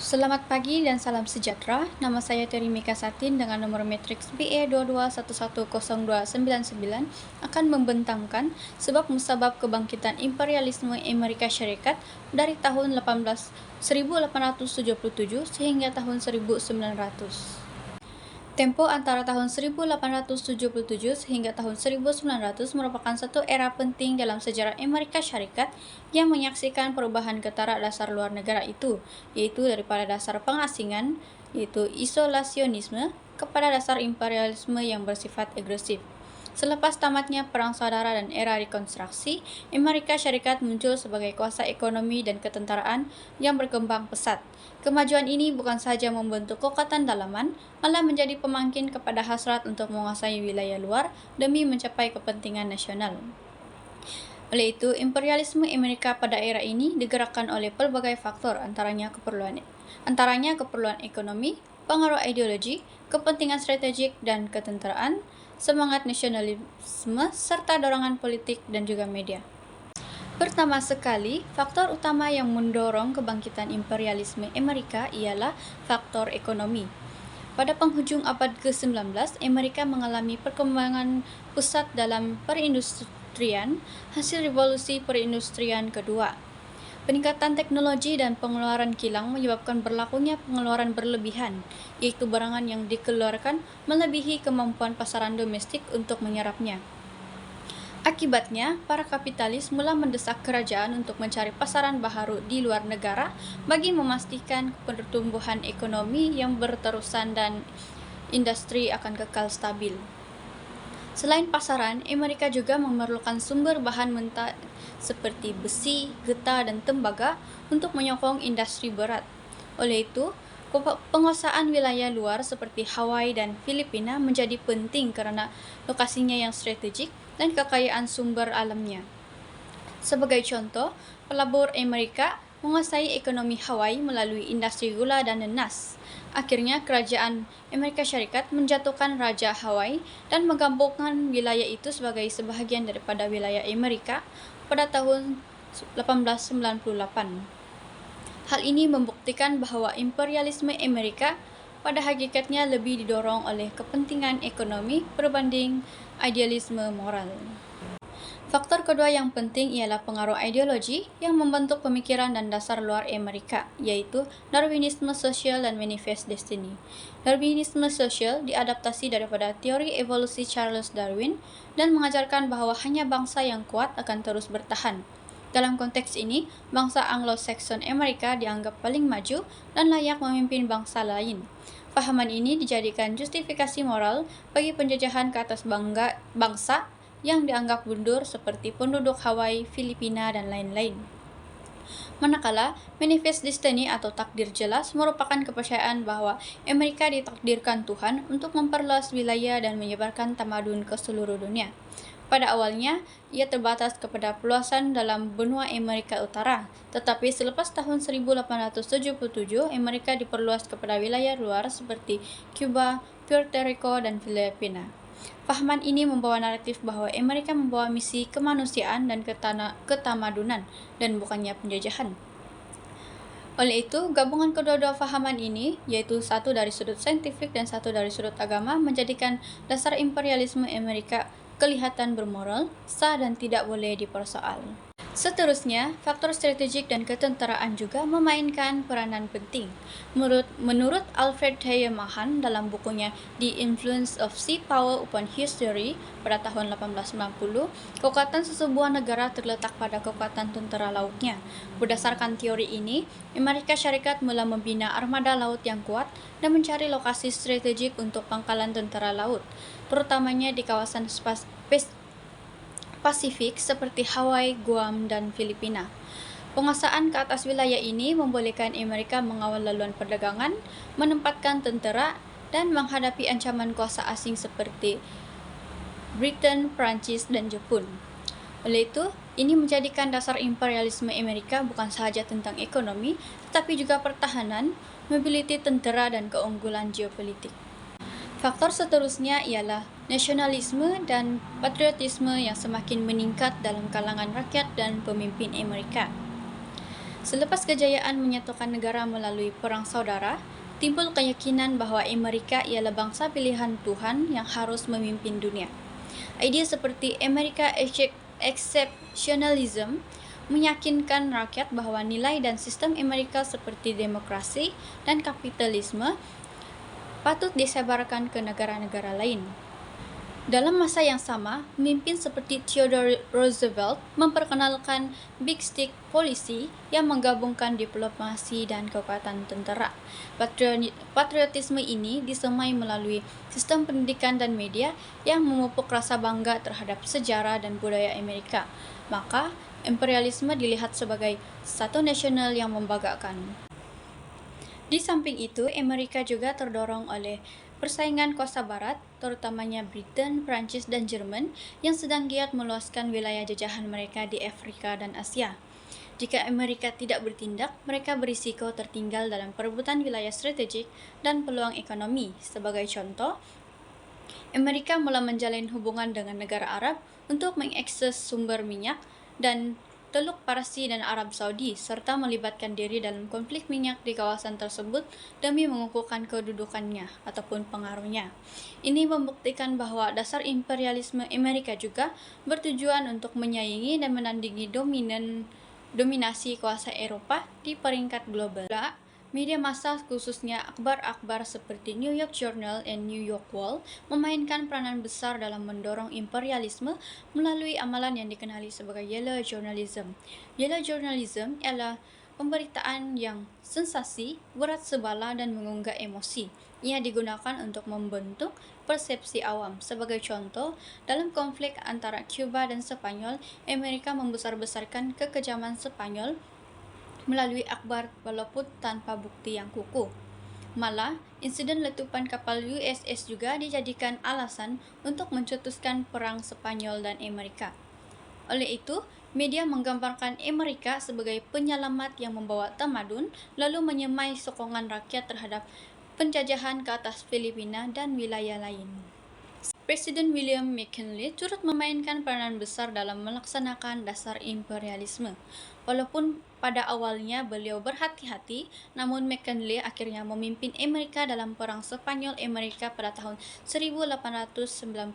Selamat pagi dan salam sejahtera. Nama saya Terimika Satin dengan nomor matriks BE22110299 akan membentangkan sebab musabab kebangkitan imperialisme Amerika Syarikat dari tahun 1877 sehingga tahun 1900. Tempo antara tahun 1877 hingga tahun 1900 merupakan satu era penting dalam sejarah Amerika Syarikat yang menyaksikan perubahan ketara dasar luar negara itu, yaitu daripada dasar pengasingan, yaitu isolasionisme, kepada dasar imperialisme yang bersifat agresif. Selepas tamatnya Perang Saudara dan era Rekonstruksi, Amerika Syarikat muncul sebagai kuasa ekonomi dan ketentaraan yang berkembang pesat. Kemajuan ini bukan saja membentuk kekuatan dalaman, malah menjadi pemangkin kepada hasrat untuk menguasai wilayah luar demi mencapai kepentingan nasional. Oleh itu, imperialisme Amerika pada era ini digerakkan oleh pelbagai faktor, antaranya keperluan ekonomi, pengaruh ideologi, kepentingan strategik dan ketenteraan, semangat nasionalisme, serta dorongan politik dan juga media. Pertama sekali, faktor utama yang mendorong kebangkitan imperialisme Amerika ialah faktor ekonomi. Pada penghujung abad ke-19, Amerika mengalami perkembangan pusat dalam perindustrian hasil revolusi perindustrian kedua. Peningkatan teknologi dan pengeluaran kilang menyebabkan berlakunya pengeluaran berlebihan, yaitu barangan yang dikeluarkan melebihi kemampuan pasaran domestik untuk menyerapnya. Akibatnya, para kapitalis mula mendesak kerajaan untuk mencari pasaran baharu di luar negara bagi memastikan pertumbuhan ekonomi yang berterusan dan industri akan kekal stabil. Selain pasaran, Amerika juga memerlukan sumber bahan mentah seperti besi, getah, dan tembaga untuk menyokong industri berat. Oleh itu, penguasaan wilayah luar seperti Hawaii dan Filipina menjadi penting karena lokasinya yang strategik dan kekayaan sumber alamnya. Sebagai contoh, pelabur Amerika menguasai ekonomi Hawaii melalui industri gula dan nenas. Akhirnya, kerajaan Amerika Syarikat menjatuhkan Raja Hawaii dan menggabungkan wilayah itu sebagai sebahagian daripada wilayah Amerika pada tahun 1898. Hal ini membuktikan bahwa imperialisme Amerika pada hakikatnya lebih didorong oleh kepentingan ekonomi berbanding idealisme moral. Faktor kedua yang penting ialah pengaruh ideologi yang membentuk pemikiran dan dasar luar Amerika, yaitu Darwinisme sosial dan Manifest Destiny. Darwinisme sosial diadaptasi daripada teori evolusi Charles Darwin dan mengajarkan bahwa hanya bangsa yang kuat akan terus bertahan. Dalam konteks ini, bangsa Anglo-Saxon Amerika dianggap paling maju dan layak memimpin bangsa lain. Pahaman ini dijadikan justifikasi moral bagi penjajahan ke atas bangsa yang dianggap mundur seperti penduduk Hawaii, Filipina, dan lain-lain. Manakala, Manifest Destiny atau takdir jelas merupakan kepercayaan bahwa Amerika ditakdirkan Tuhan untuk memperluas wilayah dan menyebarkan tamadun ke seluruh dunia. Pada awalnya, ia terbatas kepada peluasan dalam benua Amerika Utara, tetapi selepas tahun 1877, Amerika diperluas kepada wilayah luar seperti Cuba, Puerto Rico, dan Filipina. Pahaman ini membawa naratif bahwa Amerika membawa misi kemanusiaan dan ketamadunan dan bukannya penjajahan. Oleh itu, gabungan kedua-dua pahaman ini, yaitu satu dari sudut saintifik dan satu dari sudut agama, menjadikan dasar imperialisme Amerika kelihatan bermoral, sah dan tidak boleh dipersoal. Seterusnya, faktor strategik dan ketenteraan juga memainkan peranan penting. Menurut Alfred Thayer Mahan dalam bukunya The Influence of Sea Power Upon History pada tahun 1890, kekuatan sesebuah negara terletak pada kekuatan tentera lautnya. Berdasarkan teori ini, Amerika Syarikat mula membina armada laut yang kuat dan mencari lokasi strategik untuk pangkalan tentera laut, terutamanya di kawasan Pasifik seperti Hawaii, Guam, dan Filipina. Penguasaan ke atas wilayah ini membolehkan Amerika mengawal laluan perdagangan, menempatkan tentera, dan menghadapi ancaman kuasa asing seperti Britain, Prancis, dan Jepun. Oleh itu, ini menjadikan dasar imperialisme Amerika bukan sahaja tentang ekonomi, tetapi juga pertahanan, mobiliti tentera, dan keunggulan geopolitik. Faktor seterusnya ialah nasionalisme dan patriotisme yang semakin meningkat dalam kalangan rakyat dan pemimpin Amerika. Selepas kejayaan menyatukan negara melalui perang saudara, timbul keyakinan bahwa Amerika ialah bangsa pilihan Tuhan yang harus memimpin dunia. Idea seperti America Exceptionalism meyakinkan rakyat bahwa nilai dan sistem Amerika seperti demokrasi dan kapitalisme patut disebarkan ke negara-negara lain. Dalam masa yang sama, pemimpin seperti Theodore Roosevelt memperkenalkan Big Stick Policy yang menggabungkan diplomasi dan kekuatan tentera. Patriotisme ini disemai melalui sistem pendidikan dan media yang memupuk rasa bangga terhadap sejarah dan budaya Amerika. Maka, imperialisme dilihat sebagai satu nasional yang membanggakan. Di samping itu, Amerika juga terdorong oleh persaingan kuasa barat, terutamanya Britain, Prancis, dan Jerman, yang sedang giat meluaskan wilayah jajahan mereka di Afrika dan Asia. Jika Amerika tidak bertindak, mereka berisiko tertinggal dalam perebutan wilayah strategik dan peluang ekonomi. Sebagai contoh, Amerika mulai menjalin hubungan dengan negara Arab untuk mengakses sumber minyak dan Teluk Parsi dan Arab Saudi, serta melibatkan diri dalam konflik minyak di kawasan tersebut demi mengukuhkan kedudukannya ataupun pengaruhnya. Ini membuktikan bahwa dasar imperialisme Amerika juga bertujuan untuk menyaingi dan menandingi dominasi kuasa Eropa di peringkat global. Media massa khususnya akhbar-akhbar seperti New York Journal dan New York World memainkan peranan besar dalam mendorong imperialisme melalui amalan yang dikenali sebagai yellow journalism. Yellow journalism ialah pemberitaan yang sensasi, berat sebala, dan mengunggah emosi. Ia digunakan untuk membentuk persepsi awam. Sebagai contoh, dalam konflik antara Cuba dan Spanyol, Amerika membesar-besarkan kekejaman Spanyol melalui akhbar walaupun tanpa bukti yang kukuh. Malah, insiden letupan kapal USS juga dijadikan alasan untuk mencetuskan perang Spanyol dan Amerika. Oleh itu, media menggambarkan Amerika sebagai penyelamat yang membawa tamadun, lalu menyemai sokongan rakyat terhadap penjajahan ke atas Filipina dan wilayah lain. Presiden William McKinley turut memainkan peranan besar dalam melaksanakan dasar imperialisme. Walaupun pada awalnya beliau berhati-hati, namun McKinley akhirnya memimpin Amerika dalam Perang Spanyol-Amerika pada tahun 1898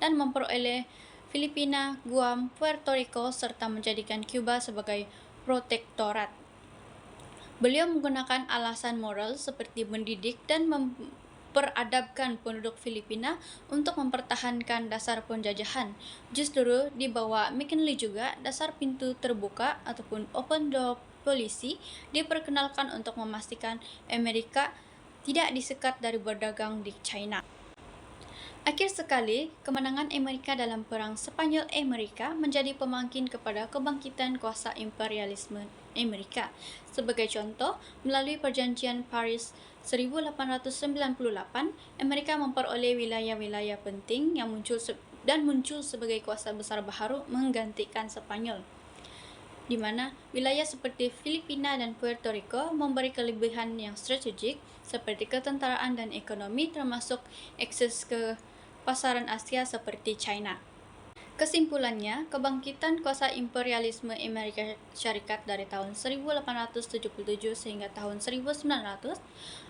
dan memperoleh Filipina, Guam, Puerto Rico, serta menjadikan Cuba sebagai protektorat. Beliau menggunakan alasan moral seperti mendidik dan memperadabkan penduduk Filipina untuk mempertahankan dasar penjajahan. Justru di bawah McKinley juga dasar pintu terbuka ataupun open door policy diperkenalkan untuk memastikan Amerika tidak disekat dari berdagang di China. Akhir sekali, kemenangan Amerika dalam Perang Spanyol-Amerika menjadi pemangkin kepada kebangkitan kuasa imperialisme Amerika. Sebagai contoh, melalui Perjanjian Paris 1898, Amerika memperoleh wilayah-wilayah penting yang muncul sebagai kuasa besar baharu menggantikan Spanyol, di mana wilayah seperti Filipina dan Puerto Rico memberi kelebihan yang strategik seperti ketentaraan dan ekonomi, termasuk akses ke pasaran Asia seperti China. Kesimpulannya, kebangkitan kuasa imperialisme Amerika Syarikat dari tahun 1877 sehingga tahun 1900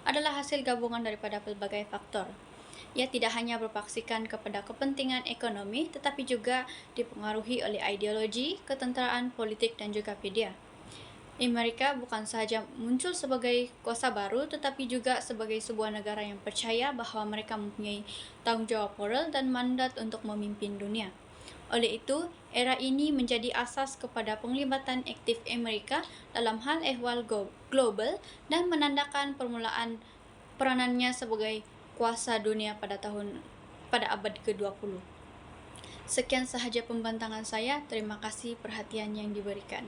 adalah hasil gabungan daripada pelbagai faktor. Ia tidak hanya berpaksikan kepada kepentingan ekonomi, tetapi juga dipengaruhi oleh ideologi, ketenteraan, politik, dan juga media. Amerika bukan sahaja muncul sebagai kuasa baru, tetapi juga sebagai sebuah negara yang percaya bahwa mereka mempunyai tanggung jawab moral dan mandat untuk memimpin dunia. Oleh itu, era ini menjadi asas kepada penglibatan aktif Amerika dalam hal ehwal global dan menandakan permulaan peranannya sebagai kuasa dunia pada abad ke-20. Sekian sahaja pembentangan saya. Terima kasih perhatian yang diberikan.